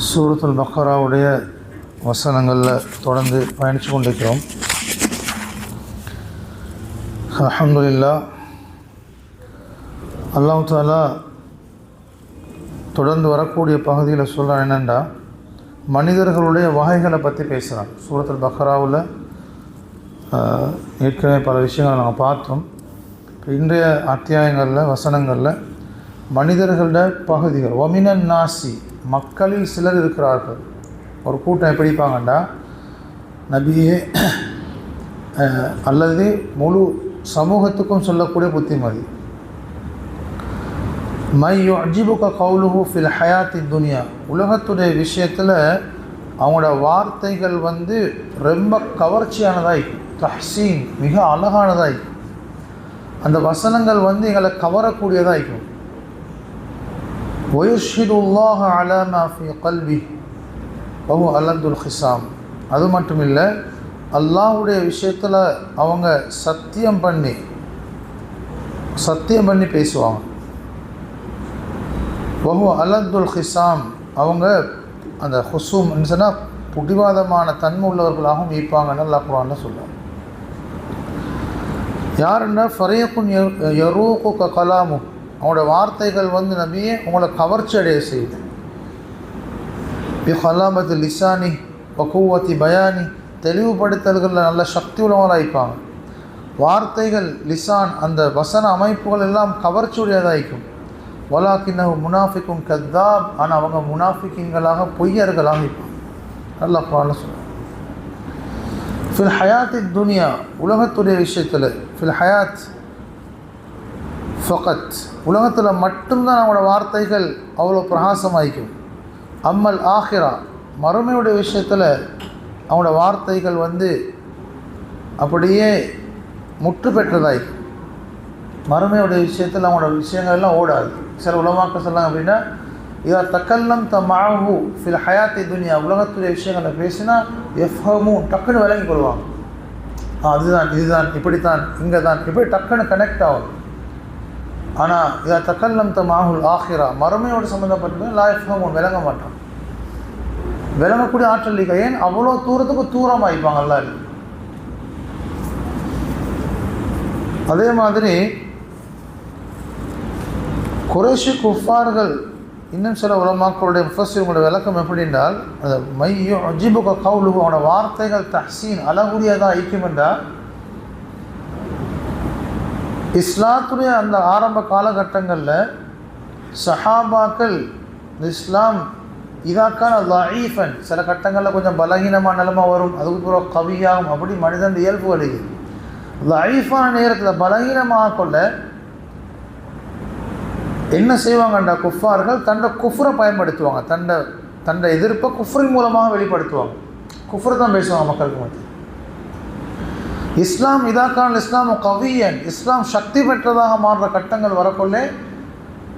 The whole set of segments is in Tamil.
சூரத்துல் பக்ராவுடைய வசனங்களில் தொடர்ந்து பயணித்து கொண்டிருக்கிறோம். அல்ஹம்துலில்லாஹ். அல்லாஹ் தஆலா தொடர்ந்து வரக்கூடிய பகுதியில் சொல்கிறான் என்னென்னா, மனிதர்களுடைய வகைகளை பற்றி பேசுகிறான். சூரத்துல் பக்ராவில் ஏற்கனவே பல விஷயங்களை நாங்கள் பார்த்தோம். இன்றைய அத்தியாயங்களில் வசனங்களில் மனிதர்களோட பகுதிகள், ஒமினன் நாசி, மக்களில் சிலர் இருக்கிறார்கள். ஒரு கூட்டம் எப்படி இருப்பாங்கண்டா, நபியே அல்லது முழு சமூகத்துக்கும் சொல்லக்கூடிய புத்திமதி. மை யுஅஜிபுக கௌலுஹு ஃபில் ஹயாத்தி துனியா, உலகத்துடைய விஷயத்தில் அவங்களோட வார்த்தைகள் ரொம்ப கவர்ச்சியானதாய், தஹ்சீன், மிக அழகானதாய், அந்த வசனங்கள் எங்களை கவரக்கூடியதாய்க்கும். வயுஷ்ஹிதுல்லாஹ அலா மா ஃபீ கல்பி வஹுவ அலத்துல் ஹிசாம். அது மட்டும் இல்லை, அல்லாஹ்வுடைய விஷயத்தில் அவங்க சத்தியம் பண்ணி பேசுவாங்க. வஹுவ அலத்துல் ஹிசாம், அவங்க அந்த ஹுசூம் சொன்னால் புடிவாதமான தன்மை உள்ளவர்களாகவும் இருப்பாங்கன்னு அல்லாஹ் குர்ஆன்ல சொல்லுவாங்க. யாருன்னா ஃபரீகுன் யரூகுக கலாமு, அவங்களோட வார்த்தைகள் நபியே உங்களை கவர்ச்சி அடைய செய்யுது. பி ஹலாமத்து லிசானி வகுவத்தி பயானி, தெளிவுபடுத்தல்களில் நல்ல சக்தி உள்ளவங்களாக இருப்பாங்க. வார்த்தைகள் லிசான், அந்த வசன அமைப்புகள் எல்லாம் கவர்ச்சியுடையதாയിരിக்கும். வலாக்கின்னஹு முனாஃபிக்கும் கத்தாப், ஆனால் அவங்க முனாஃபிக்கின்களாக பொய்யர்களாக இருப்பாங்க. அல்லாஹ் குர்ஆன்ல சொல்லுவாங்க. ஃபில் ஹயாத்தி துனியா, உலகத்துடைய விஷயத்தில், ஃபில் ஹயாத் ஃபகத், உலகத்தில் மட்டும்தான் அவங்களோட வார்த்தைகள் அவ்வளோ பிரகாசமாயிக்கும். அம்மல் ஆஹிரா, மறுமையுடைய விஷயத்தில் அவங்களோட வார்த்தைகள் அப்படியே முற்று பெற்றதாயிக்கும். மறுமையுடைய விஷயத்தில் அவங்களோட விஷயங்கள் எல்லாம் ஓடாது. சில உலமாக்க சொல்லாங்க அப்படின்னா, இதை தக்கல்லம் தமாஹு ஃபில் ஹயாத்தி துனியா, உலகத்துடைய விஷயங்களை பேசினா எஃப்ஹமு, டக்குன்னு விளங்கி கொள்வாங்க. அதுதான், இதுதான், இப்படித்தான், இங்கே தான், இப்படி டக்குன்னு கனெக்ட் ஆகும். ஆனால் இதை தக்கல்லம் தமாஹுல் ஆஹிரா, மறுமையோடு சம்மந்தப்பட்டு லா எஃப்ஹமு, விளங்க மாட்டான். விளங்கக்கூடிய ஆற்றல் இல்லை. ஏன் அவ்வளோ தூரத்துக்கு தூரமாகிப்பாங்க எல்லாரும். அதே மாதிரி குறைஷி குஃபார்கள், இன்னும் சில உலமாக்களுடைய முஃபஸ்ஸிர்களுடைய விளக்கம் எப்படி என்றால், அந்த மையு அஜிபுக கௌலுஹு, அவனோட வார்த்தைகள் தஹ்சீன், அழகுரியதாக இருக்கும் என்றால், இஸ்லாத்துடைய அந்த ஆரம்ப காலகட்டங்களில் சஹாபாக்கள் இஸ்லாம் இதாக்கான லஈஃபன், சில கட்டங்களில் கொஞ்சம் பலகீனமான நிலைமை வரும், அதுக்கப்புறம் கவியாகும், அப்படி மனிதன் இயல்பு வருகிறது. லஈஃபான நேரத்தில் பலகீனமாக கொள்ள என்ன செய்வாங்கண்டா, குஃபார்கள் தண்டை குஃப்ரை பயன்படுத்துவாங்க. தண்டை எதிர்ப்பை குஃப்ரின் மூலமாக வெளிப்படுத்துவாங்க. குஃப்ரை தான் பேசுவாங்க மக்களுக்கு மத்தியில். இஸ்லாம் இதாக்கான இஸ்லாம் கவியன், இஸ்லாம் சக்தி பெற்றதாக மாறுற கட்டங்கள் வரக்கொள்ளே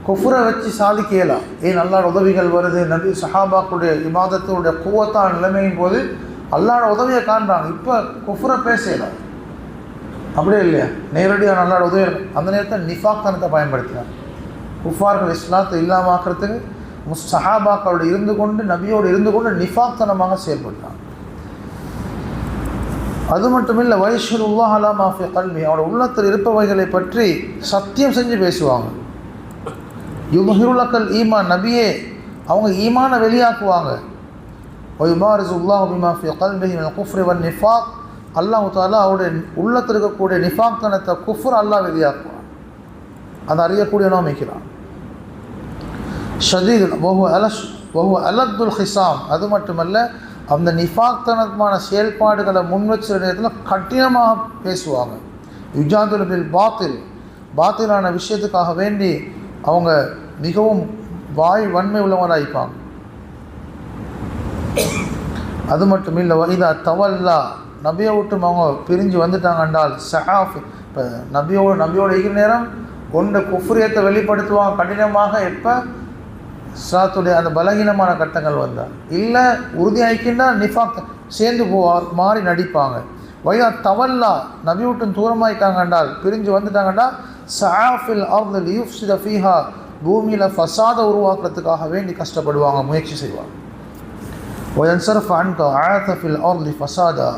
குஃப்ரை வச்சு சாதிக்கலாம். ஏன் அல்லாஹ்வுடைய உதவிகள் வருது, நபி சஹாபாக்களுடைய இபாதத்துடைய குவத்தான நிலைமையின் போது அல்லாஹ்வுடைய உதவியை காண்றாங்க. இப்போ குஃப்ரை பேசலாம், அப்படியே இல்லையா, நேரடியாக அல்லாஹ்வுடைய உதவி. அந்த நேரத்தில் நிஃபாக் தனத்தை பயன்படுத்தினார். குஃபார்கள் இஸ்லாத்தை இல்லாமல் ஆக்கிறதுக்கு சஹாபாக்களோடு இருந்து கொண்டு, நபியோடு இருந்து கொண்டு நிஃபாக்தனமாக செயல்பட்டாங்க. அது மட்டும் இல்லை, வயஷுல்லாஹ் அலா மா ஃபீ கல்பி, அவனோட உள்ளத்தில் இருப்பவைகளை பற்றி சத்தியம் செஞ்சு பேசுவாங்க. யுத்ஹிருலக்கல் ஈமான், நபியே அவங்க ஈமானை வெளியாக்குவாங்க. வயுபாரிசுல்லாஹு பிமா ஃபீ கல்பிஹி மினல் குஃப்ரி வன் நிஃபாக், அல்லாஹ் தஆலா அவருடைய உள்ளத்தில் இருக்கக்கூடிய நிஃபாக்தனத்தை, குஃப்ர் அல்லாஹ் வெளியாக்குவான். அதை அறியக்கூடிய நோமிக்கிறான். ஷதீத் வஹுவ அலத்துல் ஹிசாம், அது மட்டுமல்ல, அந்த நிஃபாக்தனமான செயல்பாடுகளை முன்வச்ச நேரத்தில் கடினமாக பேசுவாங்க. யுஜாதுல் பில் பாத்தில், பாத்திலான விஷயத்துக்காக வேண்டி அவங்க மிகவும் வாய் வன்மை உள்ளவராயிருப்பாங்க. அது மட்டும் இல்லை, இதா தவல்லா, நபியை விட்டு அவங்க பிரிஞ்சு வந்துட்டாங்கன்றால் சஹாஃப், இப்போ நபியோட இருக்கிற நேரம் கொண்ட குஃப்ரியத்தை வெளிப்படுத்துவாங்க கடினமாக. எப்போ இஸ்லாத்துடைய அந்த பலகீனமான கட்டங்கள் வந்தால், இல்லை உறுதியாகிக்கின்றா நிஃபாக் சேர்ந்து போவார், மாறி நடிப்பாங்க. வைதா தவல்லா, நபி விட்டு தூரமாயிட்டாங்க என்றால், பிரிஞ்சு வந்துட்டாங்கன்னா சஆஃபில் அர்து லியுஃப்ஸித ஃபீஹா, பூமியில் ஃபசாதை உருவாக்குறதுக்காக வேண்டி கஷ்டப்படுவாங்க, முயற்சி செய்வாங்க. وَيَنْصَرْفَ عَنْكَ عَاثَ فِي الْأَرْضِ فَسَادًا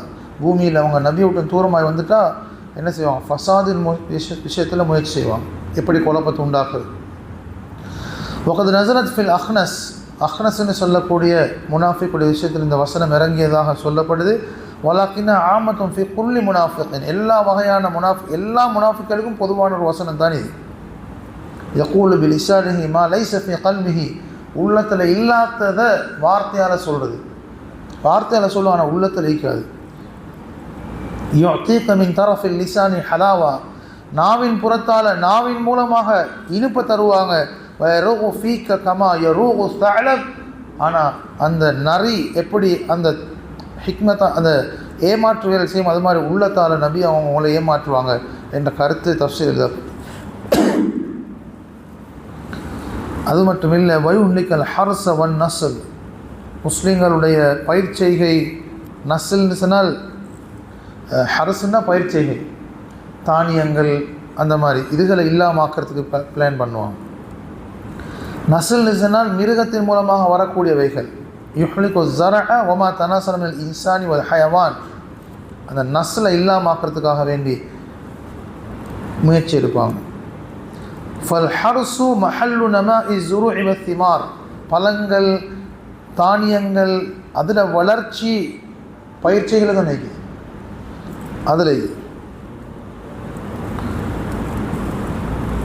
பூமியில் அவங்க நபியை விட்டு தூரமாய் வந்துட்டால் என்ன செய்வாங்க? ஃபசாதின் விஷயத்தில் முயற்சி செய்வாங்க, எப்படி குழப்பத்தை உண்டாக்குது. وَقَدْ نَزَلَتْ فِي الْأَخْنَسِ அஹ்னஸ்ன்னு சொல்லக்கூடிய முனாஃபிக்குடைய விஷயத்தில் இந்த வசனம் இறங்கியதாக சொல்லப்படுது. வலாக்கின்னா ஆமத்தும் ஃபி குல்லி முனாஃபிகின், எல்லா வகையான எல்லா முனாஃபிக்களுக்கும் பொதுவான ஒரு வசனம் தான் இது. யகூலு பிலிசானிஹி மா லைஸ ஃபி கல்பிஹி, உள்ளத்தில் இல்லாததை வார்த்தையால் சொல்கிறது. வார்த்தையால் சொல்லும், ஆனால் உள்ளத்தில் இருக்காது. யுஅதீக மின் தரஃபில் லிசானி ஹலாவா, நாவின் புறத்தால் நாவின் மூலமாக இனிப்பை தருவாங்க. வயரூகு ஃபீக கமா யரூகு ஸஅலப், ஆனால் அந்த நரி எப்படி அந்த ஹிக்மத்தா அந்த ஏமாற்றுவேல் செய்யும், அது மாதிரி உள்ளத்தால் நபி அவங்களை ஏமாற்றுவாங்க என்ற கருத்து தஃப்ஸீர் எழுதப்பட்டது. அது மட்டும் இல்லை, வயுன்னிக்கல் ஹர்ஸ வன் நஸ்ல், முஸ்லீம்களுடைய பயிர்ச்செய்கை. நஸ்ல்னு சொன்னால் ஹர்ஸ்னா பயிர்ச்செய்கை, தானியங்கள் அந்த மாதிரி இதுகளை இல்லாமாக்கிறதுக்கு பிளான் பண்ணுவாங்க. நஸ்ல்னு சொன்னால் மிருகத்தின் மூலமாக வரக்கூடியவைகள். யுஹ்லிகு ஸரஅ வமா தனாஸல மினல் இன்சானி வல் ஹயவான், அந்த நஸ்லை இல்லாமாக்கிறதுக்காக வேண்டி முயற்சி எடுப்பாங்க. ஃபல் ஹர்ஸு மஹல்லு நமாஇ ஸுரூஇ வத்திமார், பழங்கள் தானியங்கள் அதில் வளர்ச்சி பயிற்சிகளை தான் நினைக்குது. அதில்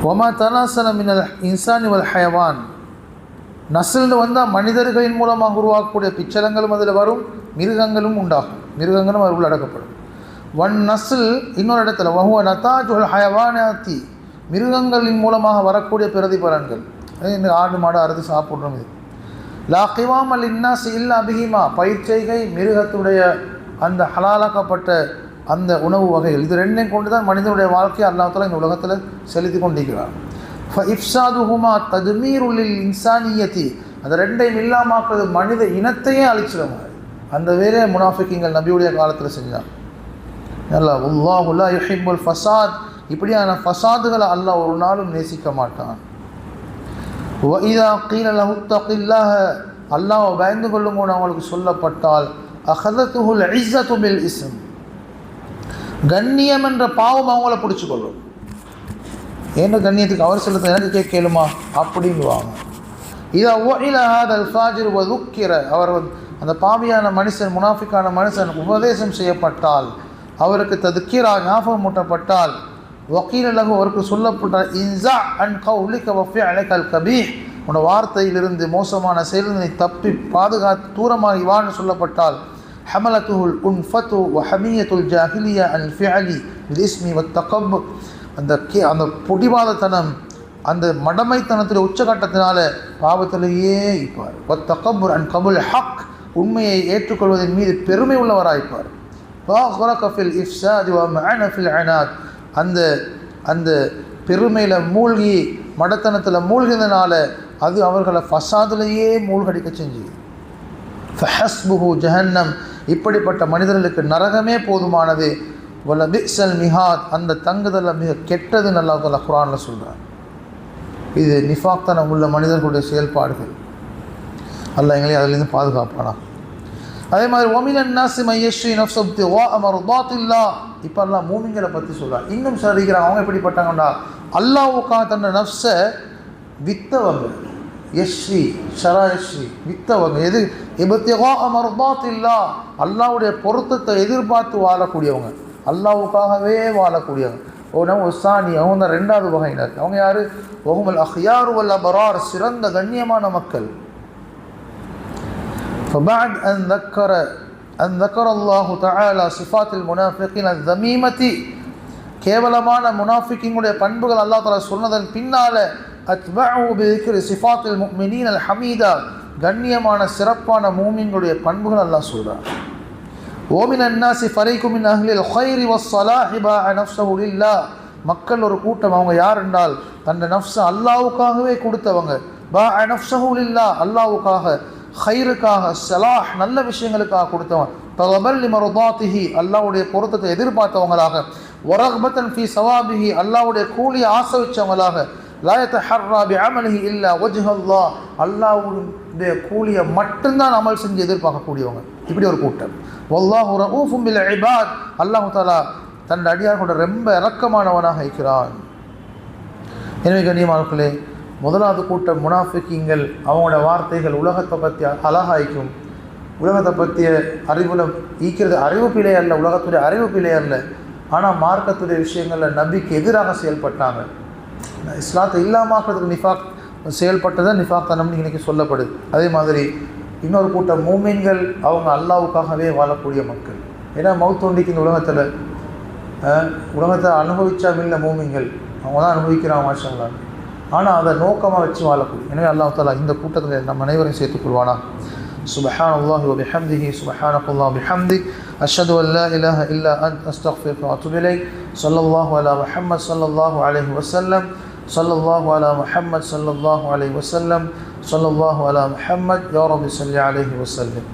வமா தனாஸல மினல் இன்சானி வல் ஹயவான், நஸ்ல்னு வந்தால் மனிதர்களின் மூலமாக உருவாக்கக்கூடிய பிச்சலங்களும் அதில் வரும், மிருகங்களும் உண்டாகும், மிருகங்களும் அது உள்ளடக்கப்படும். வன் நஸ்ல் இன்னொரு இடத்துல வஹுவ நதாஜுல் ஹயவானாத்தி, மிருகங்களின் மூலமாக வரக்கூடிய பிரதிபலன்கள். இந்த ஆடு மாடு அறுத்து சாப்பிட்றோம். இது லா கிவாம லின்னாஸ் இல்லா பிஹிமா, பயிர்ச்செய்கை மிருகத்துடைய அந்த ஹலாலாக்கப்பட்ட அந்த உணவு வகைகள், இது ரெண்டையும் கொண்டு தான் மனிதனுடைய வாழ்க்கையை அல்லாஹ் தஆலா இந்த உலகத்தில் செலுத்தி கொண்டிருக்கிறார். ஃபஇஃப்சாதுஹுமா தத்மீருல் இன்சானியத்தி, அந்த ரெண்டையும் இல்லாமாக்குறது மனித இனத்தையே அழிச்சிடுவாங்க. அந்த வேறே முனாஃபிக்குங்கள் நபியுடைய காலத்தில் செஞ்சாங்க. அல்லாஹ் லா யுஹிப்புல் ஃபசாத், இப்படியான ஃபசாதுகளை அல்லாஹ் ஒரு நாளும் நேசிக்க மாட்டான். வஇதா கீல லஹு தகில்லாஹ, அல்லாஹ் பயந்து கொள்ளுங்கன்னு அவங்களுக்கு சொல்லப்பட்டால் அஹதத்துஹுல் இஸ்ஸத்து பில் இஸ்ம், கண்ணியம் என்ற பாவம் அவங்கள பிடிச்சி கொள்ளும். ஏன்னா கண்ணியத்துக்கு அவர் சொல்லுறது எனக்கு கேட்கலுமா அப்படின்னுவாங்க. இதா வஇல ஹாதல் ஃபாஜிர் வ துக்கிர, அவர் அந்த பாவியான மனுஷன் முனாஃபிக்கான மனுஷன் உபதேசம் செய்யப்பட்டால், அவருக்கு ததுக்கீரா ஞாபகம் மூட்டப்பட்டால், வக்கீல லஹு அவருக்கு சொல்லப்பட்டால் இன்ஸா அன் கௌலிக வ ஃபிஅலகல் கபீஹ், உன் வார்த்தையிலிருந்து மோசமான செயல்களை தப்பி பாதுகாத்து தூரமாகி வான்னு சொல்லப்பட்டால், ஹமலத்துல் உன்ஃபத்து வ ஹமியத்துல் ஜாஹிலியா அல் ஃபிஅலி பில் இஸ்மி வ தகப்புர், அந்த பொடிவாதத்தனம் அந்த மடமைத்தனத்தில் உச்சகட்டத்தினால பாவத்திலேயே இருப்பார். வ தகப்புர் அன் கபுல் ஹக், உண்மையை ஏற்றுக்கொள்வதன் மீது பெருமை உள்ளவராயிருப்பார். வ ஃபில் இஃப்ஸாத் வ மஅன ஃபில் அனாத், அந்த பெருமையில் மூழ்கி மடத்தனத்தில் மூழ்கினதுனால அது அவர்களை ஃபசாதிலேயே மூழ்கடிக்க செஞ்சு. ஃபஹஸ்புஹு ஜஹன்னம், இப்படிப்பட்ட மனிதர்களுக்கு நரகமே போதுமானது. வல பிஸல் மிஹாத், அந்த தங்குதலில் மிக கெட்டதுன்னு அல்லாஹ் தஆலா குர்ஆனில் சொல்கிறார். இது நிஃபாக்தனம் உள்ள மனிதர்களுடைய செயல்பாடுகள். அல்லாஹ் எங்களை அதிலிருந்து பாதுகாப்பானா. அதே மாதிரி ஒமினன் நாஸி மையஸ்ரீ நஃப்ஸஹு இப்திகாஅ மர்தாத்தில்லாஹ், இப்போ அல்லாஹ் மூமின்களை பற்றி சொல்கிறார். இன்னும் சரிக்கிறாங்க. அவங்க எப்படிப்பட்டாங்கண்டா, அல்லாஹ்வுக்காக தன்னை நஃப்ஸை வித்தவங்க. யஸ்ரீ ஷரா யஸ்ரீ, வித்தவங்க. எது? இப்திகாஅ மர்தாத்தில்லாஹ், அல்லாஹ்வுடைய பொருத்தத்தை எதிர்பார்த்து வாழக்கூடியவங்க, அல்லாஹ்வுக்காகவே வாழக்கூடியவங்க. ஒசானி, அவங்க தான் ரெண்டாவது வகையினர். அவங்க யார்? வஹுமுல் அஹ்யாரு வல் அபரார், சிறந்த கண்ணியமான மக்கள். فبعد أن ذكر الله تعالى صفات المنافقين الذميمة, கேவலமான முனாஃபிக்கினுடைய பண்புகள் அல்லாஹ் தஆலா சொன்னதன் பின்னால அத்பஅஹு பிذكر صفات المؤمنين الحميدة, கண்ணியமான சிறப்பான மூமின்களுடைய பண்புகள் அல்லாஹ் சொல்றார். ومن الناس فريق من أهل الخير والصلاح باع نفسه لله, மக்கள் ஒரு கூட்டம். அவங்க யார் என்றால் தன்னை நஃப்ஸை அல்லாஹ்வுக்காகவே கொடுத்தவங்க. باع نفسه لله, அல்லாஹ்வுக்காக, ஹைருக்காக, சலாஹ் நல்ல விஷயங்களுக்காக கொடுத்தவன். தகபல் லிமர்தாத்திஹி, அல்லாஹ்வுடைய பொருத்தத்தை எதிர்பார்த்தவங்களாக. வரக்பத்தன் ஃபி சவாபிஹி, அல்லாஹ்வுடைய கூலியை ஆசை வச்சவங்களாக. லா யதஹர்ரா பிஅமலிஹி இல்லா வஜ்ஹல்லாஹ், அல்லாஹ்வுடைய கூலியை மட்டும்தான் அமல் செஞ்சு எதிர்பார்க்கக்கூடியவங்க. இப்படி ஒரு கூட்டம். வல்லாஹு ரഊஃபும் பில் இபாத், அல்லாஹ் தஆலா தன் அடியார்களோட ரொம்ப இரக்கமானவனாக இருக்கிறான். எனவே கண்ணியமானவர்களே, முதலாவது கூட்டம் முனாஃபிக்கீங்கள். அவங்களோட வார்த்தைகள் உலகத்தை பற்றி அழகாய்க்கும், உலகத்தை பற்றிய அறிவுல ஈக்கிறது அறிவு பிழை அல்ல, உலகத்துடைய அறிவு பிழை அல்ல. ஆனால் மார்க்கத்துடைய விஷயங்களில் நபிக்கு எதிராக செயல்பட்டாங்க. இஸ்லாத்தை இல்லாமாக்கிறதுக்கு நிஃபாக் செயல்பட்டதான் நிஃபாக் தனம்னு இன்றைக்கி சொல்லப்படுது. அதே மாதிரி இன்னொரு கூட்டம் மூமின்கள், அவங்க அல்லாவுக்காகவே வாழக்கூடிய மக்கள். ஏன்னா மௌத்தொண்டிக்கு இந்த உலகத்தை அனுபவிச்சாமில்ல மூமின்கள், அவங்க தான் அனுபவிக்கிறாங்க மாஷா. ஆனால் அதை நோக்கமாக வச்சு வாழக்கூடிய. எனவே அல்லாஹ் தஆலா இந்த கூட்டத்தில் நம் அனைவரையும் சேர்த்துக் கொள்வானா. சுப்ஹானல்லாஹி வ பிஹம்திஹி, சுப்ஹானல்லாஹி வ பிஹம்திஹி, அஷ்ஹது அன் லா இலாஹ இல்லா அன்த, அஸ்தக்ஃபிருக வ அத்தூபு இலைக். ஸல்லல்லாஹு அலா முஹம்மத் ஸல்லல்லாஹு அலைஹி வஸல்லம், ஸல்லல்லாஹு அலா முஹம்மத் ஸல்லல்லாஹு அலைஹி வஸல்லம், ஸல்லல்லாஹு அலா முஹம்மத், யா ரப்பி ஸல்லி அலைஹி வஸல்லம்.